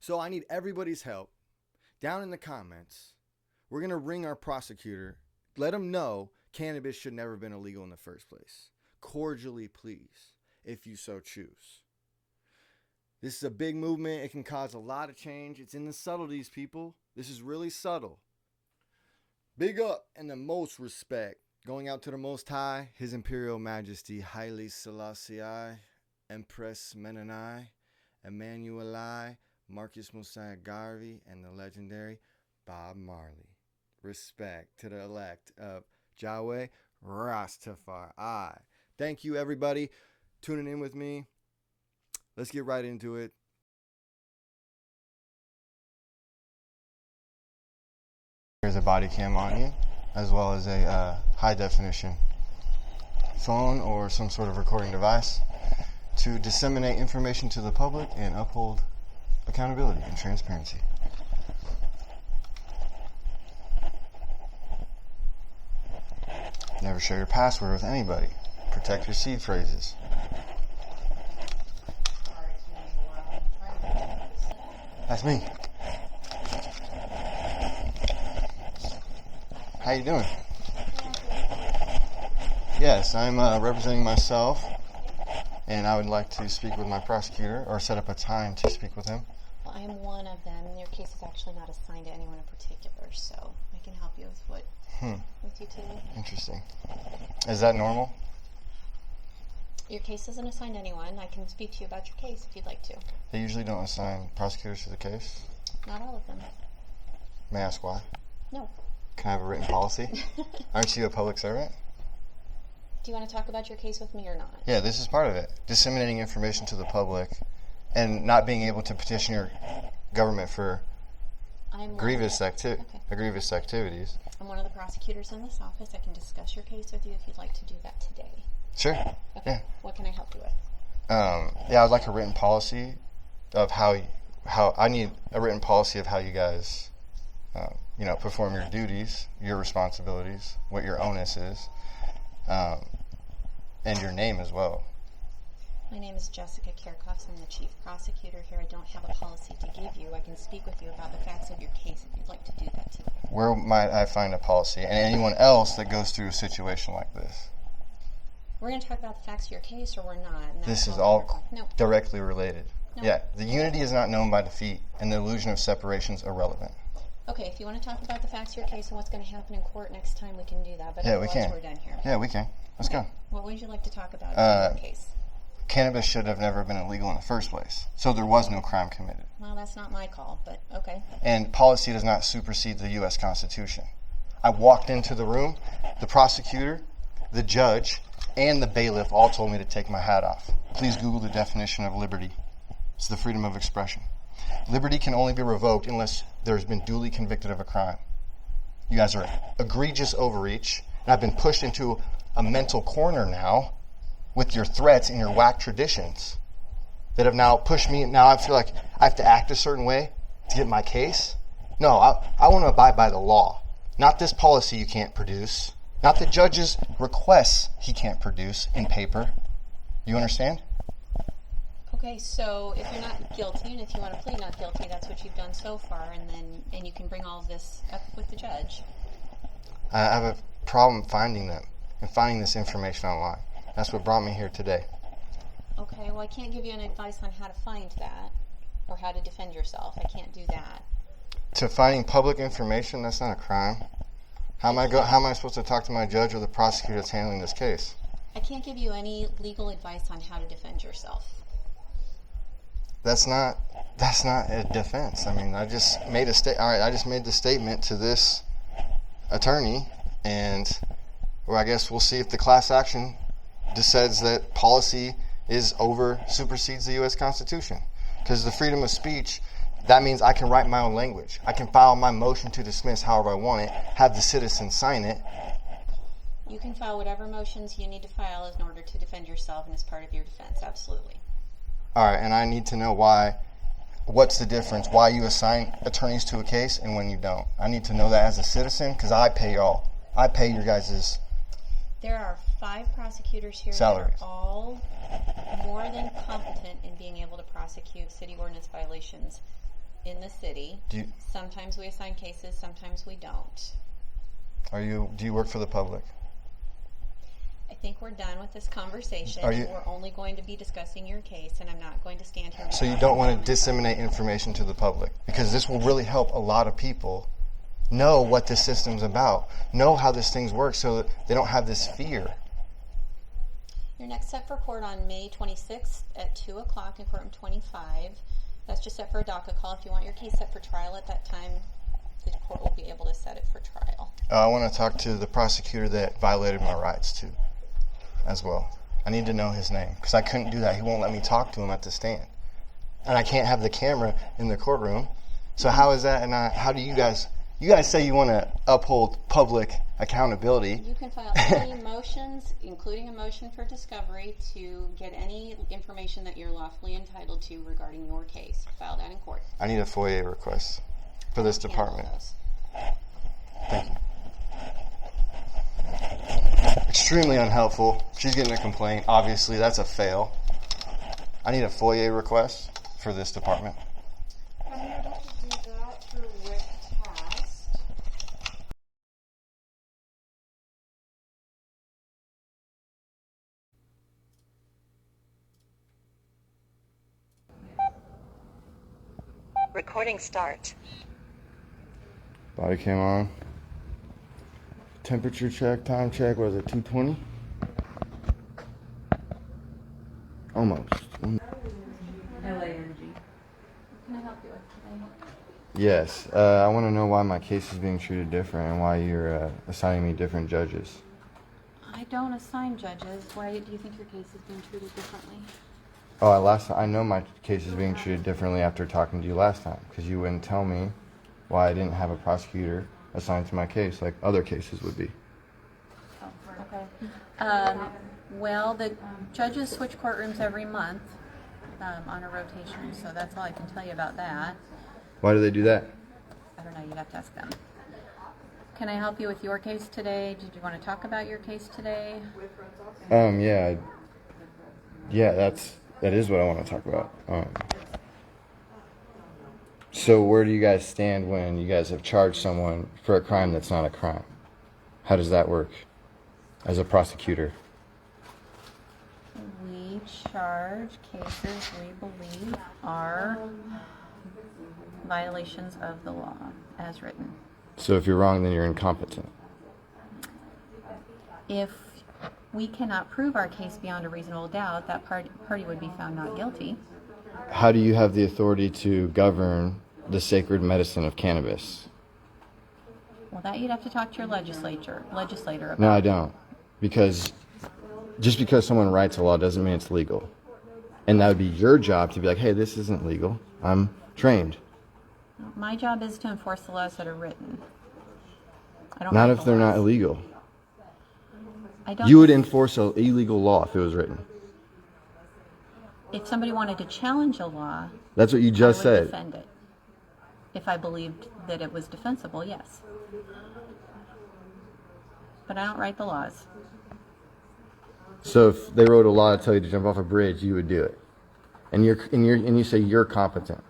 So I need everybody's help. Down in the comments, we're going to ring our prosecutor. Let him know cannabis should never have been illegal in the first place. Cordially, please, if you so choose. This is a big movement. It can cause a lot of change. It's in the subtleties, people. This is really subtle. Big up and the most respect going out to the Most High, His Imperial Majesty Haile Selassie, Empress Menenai, Emmanueli, Marcus Mosiah Garvey, and the legendary Bob Marley. Respect to the elect of Yahweh Rastafari. Thank you, everybody, tuning in with me. Let's get right into it. There's a body cam on you, as well as a high definition phone or some sort of recording device to disseminate information to the public and uphold accountability and transparency. Never share your password with anybody. Protect your seed phrases. That's me. How you doing? Yes, I'm representing myself, and I would like to speak with my prosecutor, or set up a time to speak with him. Well, I am one of them, and your case is actually not assigned to anyone in particular, so I can help you with what with you today. Interesting. Is that normal? Your case isn't assigned to anyone. I can speak to you about your case if you'd like to. They usually don't assign prosecutors to the case. Not all of them. May I ask why? No. Can I have a written policy? Aren't you a public servant? Do you want to talk about your case with me or not? Yeah, this is part of it. Disseminating information to the public and not being able to petition your government for grievous activities. I'm one of the prosecutors in this office. I can discuss your case with you if you'd like to do that today. Sure. Okay. Yeah. What can I help you with? Yeah, I'd like a written policy of how I need a written policy of how you guys, perform your duties, your responsibilities, what your onus is, and your name as well. My name is Jessica Kerkhofs. I'm the chief prosecutor here. I don't have a policy to give you. I can speak with you about the facts of your case if you'd like to do that today. Where might I find a policy? And anyone else that goes through a situation like this? We're going to talk about the facts of your case, or we're not. And this is all directly related. No. Yeah, the unity is not known by defeat, and the illusion of separation is irrelevant. Okay, if you want to talk about the facts of your case and what's going to happen in court next time, we can do that. But yeah, we can. We're done here. Yeah, we can. Let's go. What would you like to talk about in your case? Cannabis should have never been illegal in the first place, so there was no crime committed. Well, that's not my call, but okay. And policy does not supersede the U.S. Constitution. I walked into the room, the prosecutor, the judge, and the bailiff all told me to take my hat off. Please Google the definition of liberty. It's the freedom of expression. Liberty can only be revoked unless there's been duly convicted of a crime. You guys are egregious overreach, and I've been pushed into a mental corner now with your threats and your whack traditions that have now pushed me. Now I feel like I have to act a certain way to get my case. No, I want to abide by the law. Not this policy you can't produce. Not the judge's requests he can't produce in paper. You understand? Okay, so if you're not guilty, and if you want to plead not guilty, that's what you've done so far, and you can bring all of this up with the judge. I have a problem finding them and finding this information online. That's what brought me here today. Okay, well, I can't give you any advice on how to find that or how to defend yourself. I can't do that. To finding public information, that's not a crime. How am I supposed to talk to my judge or the prosecutor that's handling this case? I can't give you any legal advice on how to defend yourself. That's not a defense. I mean, I just made the statement to this attorney, and I guess we'll see if the class action decides that policy supersedes the U.S. Constitution. Because the freedom of speech, that means I can write my own language. I can file my motion to dismiss however I want it, have the citizens sign it. You can file whatever motions you need to file in order to defend yourself and as part of your defense, absolutely. All right, and I need to know what's the difference, why you assign attorneys to a case and when you don't. I need to know that as a citizen because I pay y'all. I pay your guys'. There are 5 prosecutors here salaries. That are all more than competent in being able to prosecute city ordinance violations in the city. Sometimes we assign cases, sometimes we don't. Do you work for the public? I think we're done with this conversation. We're only going to be discussing your case, and I'm not going to stand here. So you don't want to disseminate information to the public, because this will really help a lot of people know what this system's about, know how this thing works, so that they don't have this fear. Your next set for court on May 26th at 2 o'clock in courtroom 25. That's just set for a DACA call. If you want your case set for trial at that time, the court will be able to set it for trial. I want to talk to the prosecutor that violated my rights, too, as well. I need to know his name, because I couldn't do that. He won't let me talk to him at the stand. And I can't have the camera in the courtroom. So how is that? And how do you guys say you want to uphold public accountability? You can file any motions, including a motion for discovery, to get any information that you're lawfully entitled to regarding your case. File that in court. I need a FOIA request for this department. Thank you. Extremely unhelpful. She's getting a complaint. Obviously, that's a fail. I need a FOIA request for this department. I'm able to do that through WIC test. Recording start. Body cam on. Temperature check, time check, what is it, 220? Almost. Can I help you with today? Yes, I want to know why my case is being treated different and why you're assigning me different judges. I don't assign judges. Why do you think your case is being treated differently? Oh, I know my case is being treated differently after talking to you last time, because you wouldn't tell me why I didn't have a prosecutor assigned to my case like other cases would be. Okay. Well, the judges switch courtrooms every month on a rotation, so that's all I can tell you about that. Why do they do that? I don't know. You'd have to ask them. Can I help you with your case today? Did you want to talk about your case today? Yeah, that is what I want to talk about. So where do you guys stand when you guys have charged someone for a crime that's not a crime? How does that work as a prosecutor? We charge cases we believe are violations of the law as written. So if you're wrong, then you're incompetent. If we cannot prove our case beyond a reasonable doubt, that party would be found not guilty. How do you have the authority to govern the sacred medicine of cannabis? Well, that you'd have to talk to your legislator about. No, I don't. Because just because someone writes a law doesn't mean it's legal. And that would be your job to be like, hey, this isn't legal. I'm trained. My job is to enforce the laws that are written. I don't Not write if they're the not laws. illegal. I don't. You would enforce an illegal law if it was written. If somebody wanted to challenge a law, That's what you just I would said. defend it. If I believed that it was defensible, yes. But I don't write the laws. So if they wrote a law to tell you to jump off a bridge, you would do it. And you say you're competent.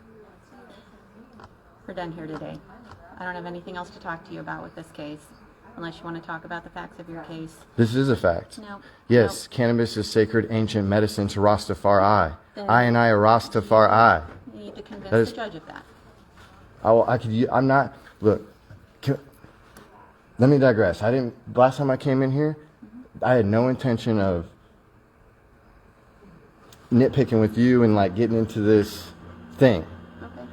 We're done here today. I don't have anything else to talk to you about with this case, unless you want to talk about the facts of your case. This is a fact. No. Yes, cannabis is sacred ancient medicine to Rastafari. Then- I and I are Rastafari. You need to convince That is- the judge of that. I'm not. Look, let me digress. Last time I came in here, I had no intention of nitpicking with you and like getting into this thing. Okay.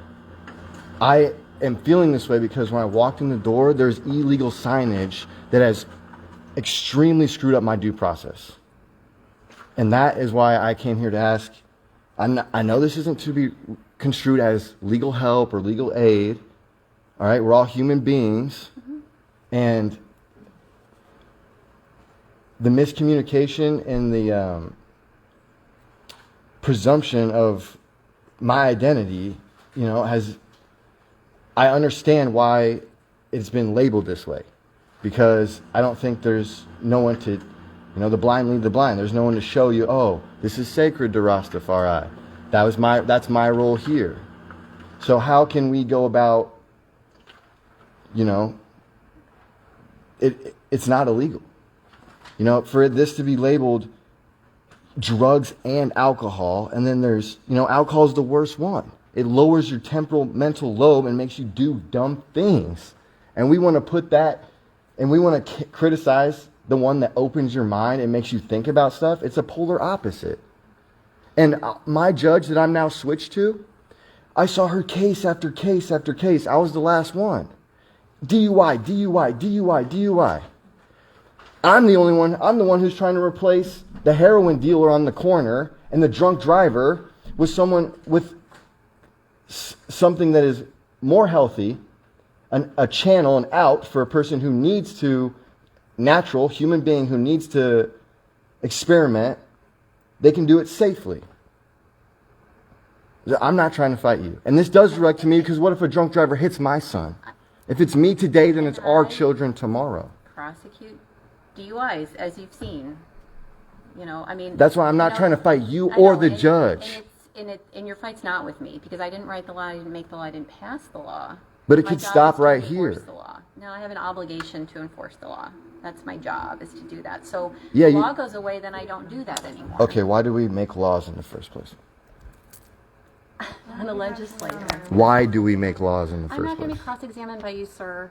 I am feeling this way because when I walked in the door, there's illegal signage that has extremely screwed up my due process. And that is why I came here to ask. I know this isn't to be construed as legal help or legal aid. All right, we're all human beings. Mm-hmm. And the miscommunication and the presumption of my identity, I understand why it's been labeled this way. Because I don't think there's no one to, the blind lead the blind. There's no one to show you, oh, this is sacred to Rastafari. That's my role here. So how can we go about, you know, it's not illegal. You know, for this to be labeled drugs and alcohol, and then there's, you know, alcohol is the worst one. It lowers your temporal mental lobe and makes you do dumb things. And we want to put that, and we want to criticize the one that opens your mind and makes you think about stuff. It's a polar opposite. And my judge that I'm now switched to, I saw her case after case after case. I was the last one. DUI, DUI, DUI, DUI. I'm the one who's trying to replace the heroin dealer on the corner and the drunk driver with someone with something that is more healthy, a channel, an out for a person who needs to, natural human being who needs to experiment. They can do it safely. I'm not trying to fight you. And this does direct to me, because what if a drunk driver hits my son? If it's me today, then it's our children tomorrow. Prosecute DUIs, as you've seen. You know, I mean... That's why I'm not trying to fight you or the judge. And your fight's not with me, because I didn't write the law, I didn't make the law, I didn't pass the law. But it could stop right here. The law. No, I have an obligation to enforce the law. That's my job, is to do that. So yeah, the law goes away, then I don't do that anymore. Okay, why do we make laws in the first place? I'm a legislator. Why do we make laws in the first place? I'm not going to be cross-examined by you, sir.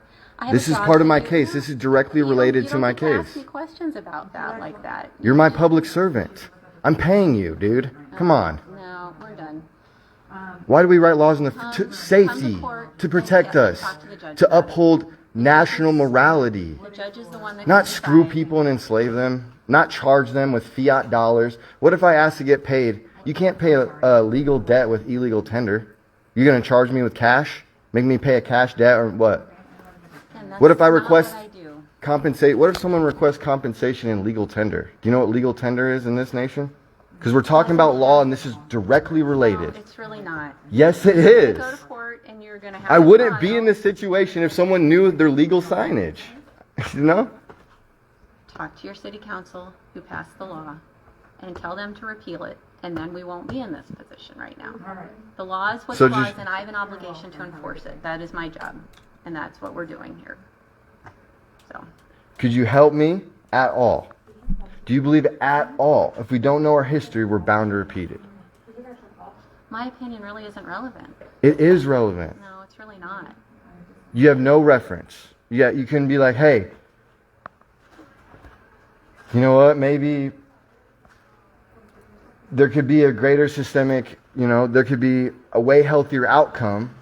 This is part of my case. This is directly related to my case. You don't ask me questions about that like that. You're my public servant. I'm paying you, dude. Come on. No, we're done. Why do we write laws in the safety, to protect us, to uphold national morality, the judge is the one that not screw people and enslave them, not charge them with fiat dollars? What if I ask to get paid? You can't pay a legal debt with illegal tender. You're going to charge me with cash? Make me pay a cash debt or what? What if I request compensate? What if someone requests compensation in legal tender? Do you know what legal tender is in this nation? Because we're talking about law, and this is directly related. No, it's really not. Yes, it is. Go to court and you're going to have I wouldn't be in this situation if someone knew their legal signage. You know? Talk to your city council who passed the law and tell them to repeal it, and then we won't be in this position right now. The law is what the law is, and I have an obligation to enforce it. That is my job, and that's what we're doing here. So, could you help me at all? Do you believe at all, if we don't know our history, we're bound to repeat it? My opinion really isn't relevant. It is relevant. No, it's really not. You have no reference. Yeah, you can be like, hey, you know what, maybe there could be a greater systemic, you know, there could be a way healthier outcome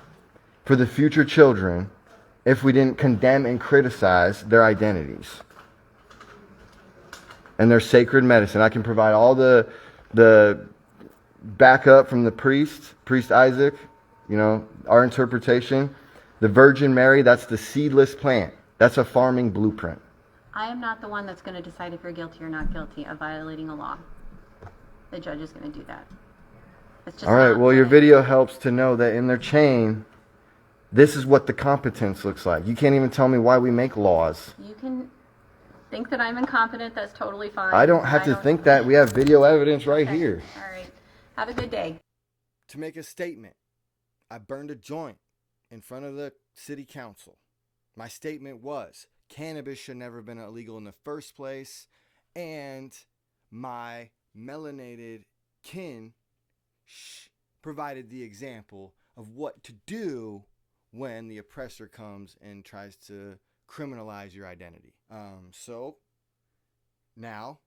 for the future children if we didn't condemn and criticize their identities and their sacred medicine. I can provide all the backup from the priest Isaac, you know, our interpretation. The Virgin Mary, that's the seedless plant. That's a farming blueprint. I am not the one that's going to decide if you're guilty or not guilty of violating a law. The judge is going to do that. All right, well, your video helps to know that in their chain, this is what the competence looks like. You can't even tell me why we make laws. You can think that I'm incompetent. That's totally fine. I don't have to think that. We have video evidence right here. All right. Have a good day. To make a statement, I burned a joint in front of the city council. My statement was, cannabis should never have been illegal in the first place, and my melanated kin provided the example of what to do when the oppressor comes and tries to criminalize your identity. So now,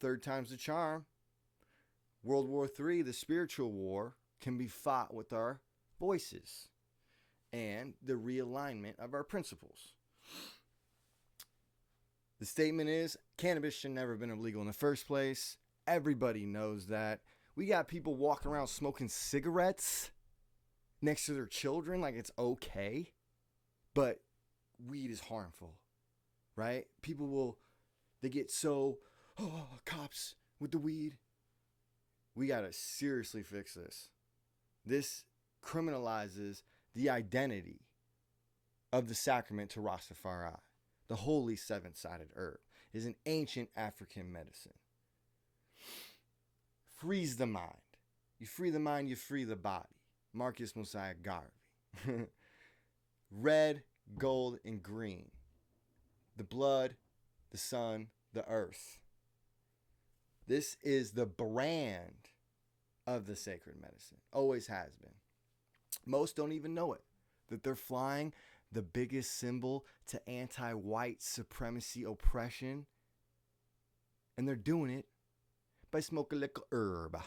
third time's the charm. World War III, the spiritual war, can be fought with our voices and the realignment of our principles. The statement is, cannabis should never have been illegal in the first place. Everybody knows that. We got people walking around smoking cigarettes next to their children like it's okay. But weed is harmful, right? They get so, cops with the weed. We got to seriously fix this. This criminalizes the identity of the sacrament to Rastafari. The holy seven-sided herb is an ancient African medicine. Frees the mind. You free the mind, you free the body. Marcus Mosiah Garvey. Red, gold, and green. The blood, the sun, the earth. This is the brand of the sacred medicine. Always has been. Most don't even know it. That they're flying the biggest symbol to anti-white supremacy oppression. And they're doing it by smoking a little herb.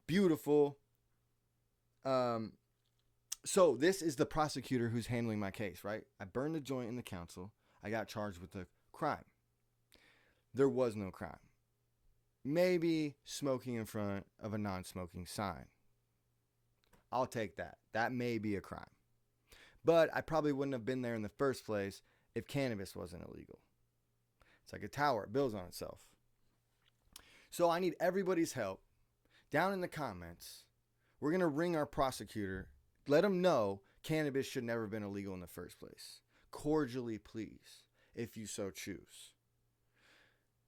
Beautiful. So this is the prosecutor who's handling my case, right? I burned the joint in the council. I got charged with a crime. There was no crime. Maybe smoking in front of a non-smoking sign. I'll take that. That may be a crime. But I probably wouldn't have been there in the first place if cannabis wasn't illegal. It's like a tower. It builds on itself. So I need everybody's help. Down in the comments, we're going to ring our prosecutor. Let him know cannabis should never have been illegal in the first place. Cordially, please, if you so choose.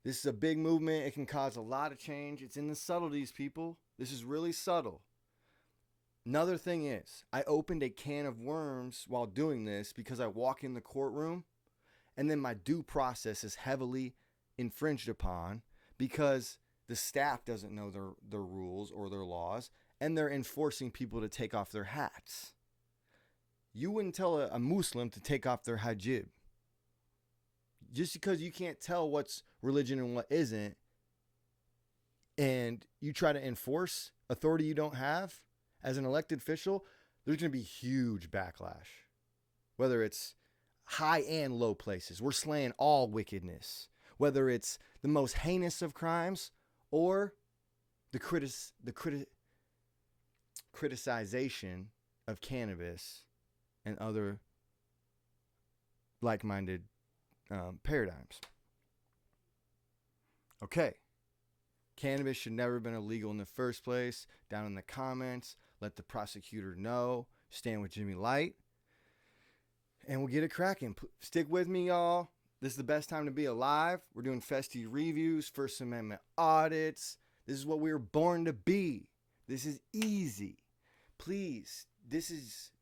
This is a big movement. It can cause a lot of change. It's in the subtleties, people. This is really subtle. Another thing is, I opened a can of worms while doing this because I walk in the courtroom and then my due process is heavily infringed upon because the staff doesn't know their rules or their laws and they're enforcing people to take off their hats. You wouldn't tell a Muslim to take off their hijab. Just because you can't tell what's religion and what isn't, and you try to enforce authority you don't have as an elected official, there's going to be huge backlash. Whether it's high and low places, we're slaying all wickedness. Whether it's the most heinous of crimes or the criticization of cannabis and other like-minded paradigms. Okay. Cannabis should never have been illegal in the first place. Down in the comments, let the prosecutor know. Stand with Jimi Light. And we'll get it cracking. Stick with me, y'all. This is the best time to be alive. We're doing festy reviews, First Amendment audits. This is what we were born to be. This is easy. Please, this is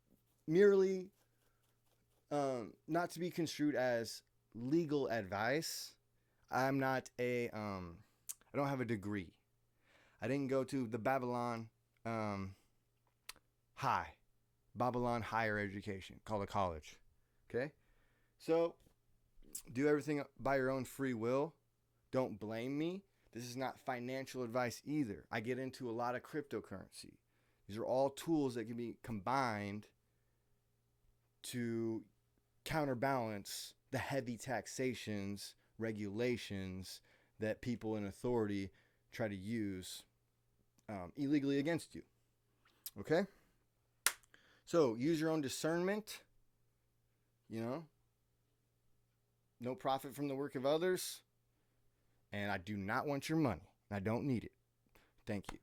merely not to be construed as legal advice. I'm not I don't have a degree. I didn't go to the Babylon higher education, called a college. Okay? So, do everything by your own free will. Don't blame me. This is not financial advice either. I get into a lot of cryptocurrency. These are all tools that can be combined to counterbalance the heavy taxations, regulations that people in authority try to use illegally against you. Okay? So, use your own discernment. No profit from the work of others. And I do not want your money. I don't need it. Thank you.